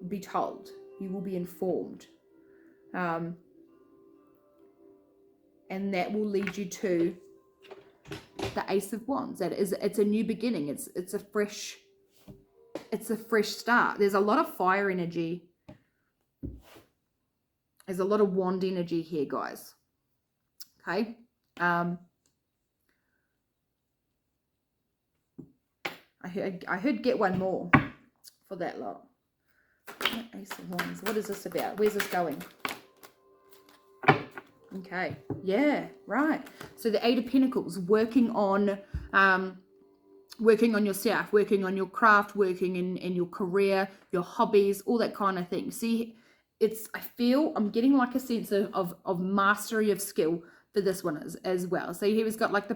be told. You will be informed. And that will lead you to the Ace of Wands. It's a new beginning. It's a fresh it's a fresh start. There's a lot of fire energy. There's a lot of wand energy here, guys. Okay. I heard get one more for that lot. Ace of Wands. What is this about? Where's this going? Okay. Yeah, right. So the Eight of Pentacles, working on yourself, working on your craft, working in your career, your hobbies, all that kind of thing. See, I'm getting like a sense of mastery of skill for this one as well. So he's got like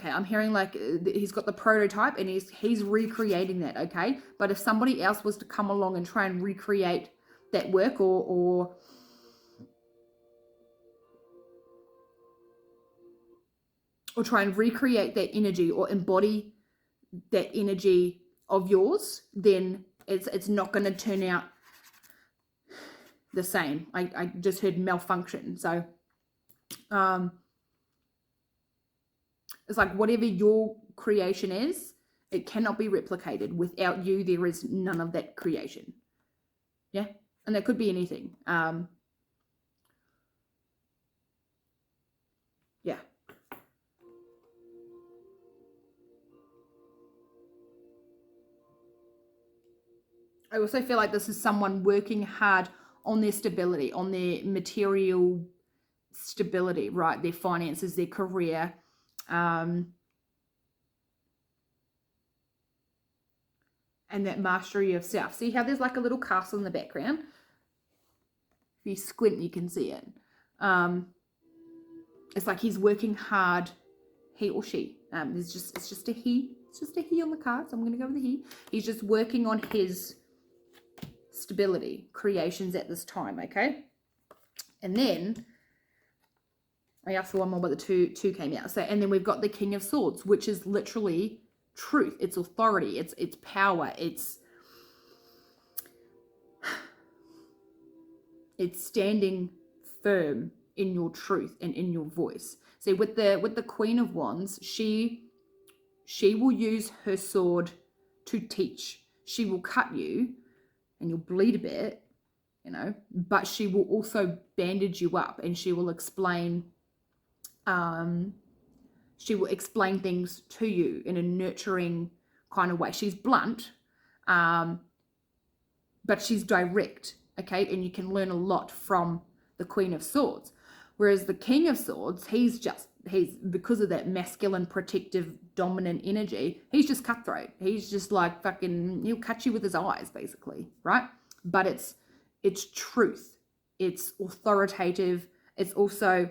I'm hearing like he's got the prototype and he's recreating that, okay? But if somebody else was to come along and try and recreate that work or try and recreate that energy or embody that energy of yours, then it's not going to turn out the same. I just heard malfunction. So it's like whatever your creation is, it cannot be replicated. Without you, there is none of that creation. Yeah, and that could be anything. Yeah. I also feel like this is someone working hard on their stability, on their material stability, right? Their finances, their career. And that mastery of self. See how there's like a little castle in the background? If you squint, you can see it. It's like he's working hard, he or she. It's just a he. It's just a he on the card, so I'm going to go with the he. He's just working on his stability, creations at this time, okay? And then I asked for one more, but the two came out. So, and then we've got the King of Swords, which is literally truth. It's authority. It's power. It's standing firm in your truth and in your voice. See, with the Queen of Wands, she will use her sword to teach. She will cut you and you'll bleed a bit, you know, but she will also bandage you up and she will explain things to you in a nurturing kind of way. She's blunt, but she's direct, okay? And you can learn a lot from the Queen of Swords. Whereas the King of Swords, he's because of that masculine, protective, dominant energy, he's just cutthroat. He's just like fucking, he'll cut you with his eyes, basically, right? But it's truth. It's authoritative. It's also,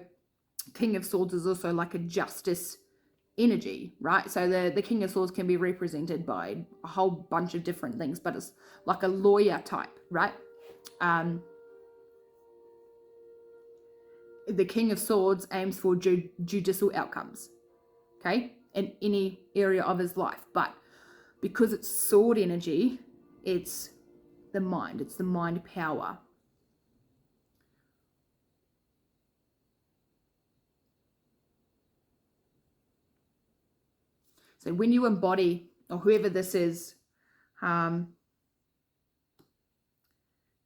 King of Swords is also like a justice energy, right? So the King of Swords can be represented by a whole bunch of different things, but it's like a lawyer type, right? The King of Swords aims for judicial outcomes, okay, in any area of his life. But because it's sword energy, it's the mind. It's the mind power. So when you embody, or whoever this is,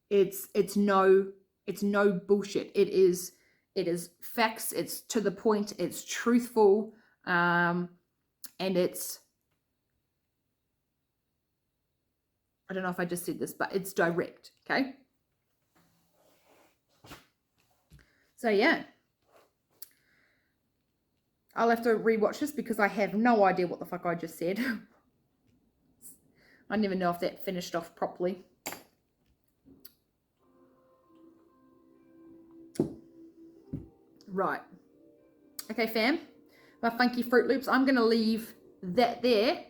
it's no bullshit. It is facts. It's to the point. It's truthful, and it's, I don't know if I just said this, but it's direct. Okay. So yeah, I'll have to rewatch this because I have no idea what the fuck I just said. I don't even know if that finished off properly. Right. Okay, fam. My funky Fruit Loops. I'm going to leave that there.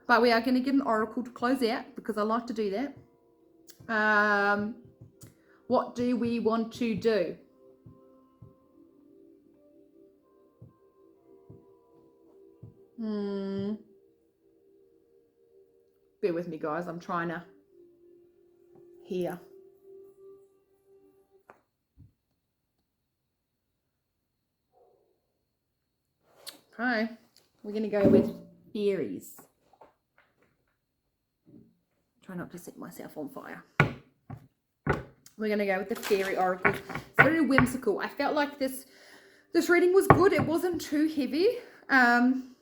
But we are going to get an oracle to close out because I like to do that. What do we want to do? Bear with me, guys. I'm trying to hear. Okay. We're going to go with fairies. Try not to set myself on fire. We're going to go with the fairy oracle. It's very whimsical. I felt like this reading was good. It wasn't too heavy. I'm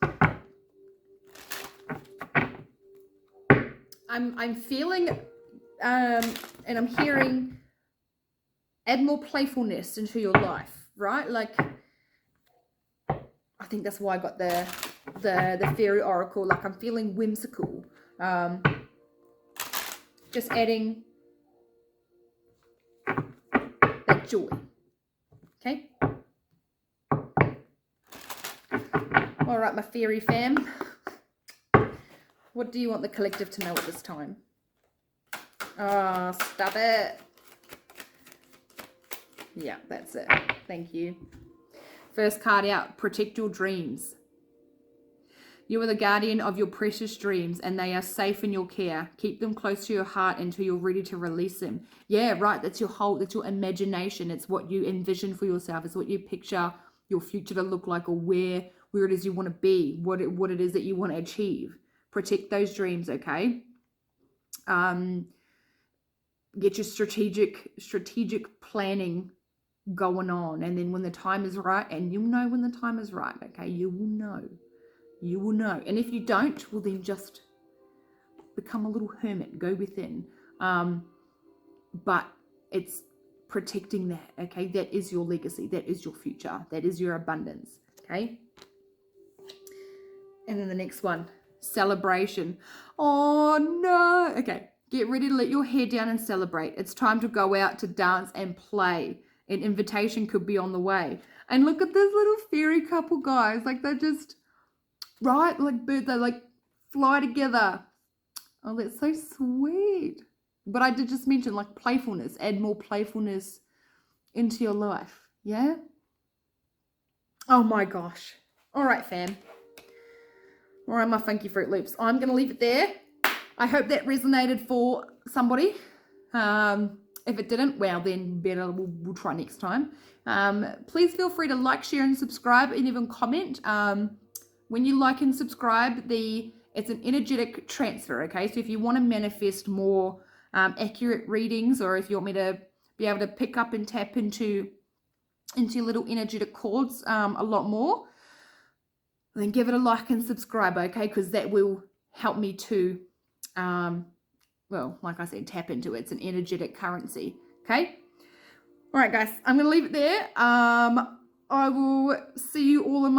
feeling and I'm hearing add more playfulness into your life, right? Like, I think that's why I got the fairy oracle. Like, I'm feeling whimsical. Just adding that joy. Okay. All right, my fairy fam. What do you want the collective to know at this time? Oh, stop it. Yeah, that's it. Thank you. First card out, protect your dreams. You are the guardian of your precious dreams and they are safe in your care. Keep them close to your heart until you're ready to release them. Yeah, right. That's your imagination. It's what you envision for yourself. It's what you picture your future to look like, or where it is you want to be, what it is that you want to achieve. Protect those dreams, okay? Get your strategic planning going on, and then when the time is right, and you'll know when the time is right, okay? You will know. And if you don't, well, then just become a little hermit, go within. But it's protecting that, okay? That is your legacy, that is your future, that is your abundance, okay? And then the next one, celebration. Oh no. Okay, get ready to let your hair down and celebrate. It's time to go out to dance and play. An invitation could be on the way. And look at this little fairy couple, guys. Like, they're just, right? Like birds, they like fly together. Oh, that's so sweet. But I did just mention, like, playfulness. Add more playfulness into your life. Yeah? Oh my gosh. All right, fam. All right, my funky Fruit Loops. I'm going to leave it there. I hope that resonated for somebody. If it didn't, well, then better, we'll try next time. Please feel free to like, share, and subscribe, and even comment. When you like and subscribe, it's an energetic transfer, okay? So if you want to manifest more accurate readings, or if you want me to be able to pick up and tap into little energetic chords a lot more, then give it a like and subscribe, okay? Because that will help me to, well, like I said, tap into it. It's an energetic currency, okay? All right, guys, I'm going to leave it there. I will see you all in my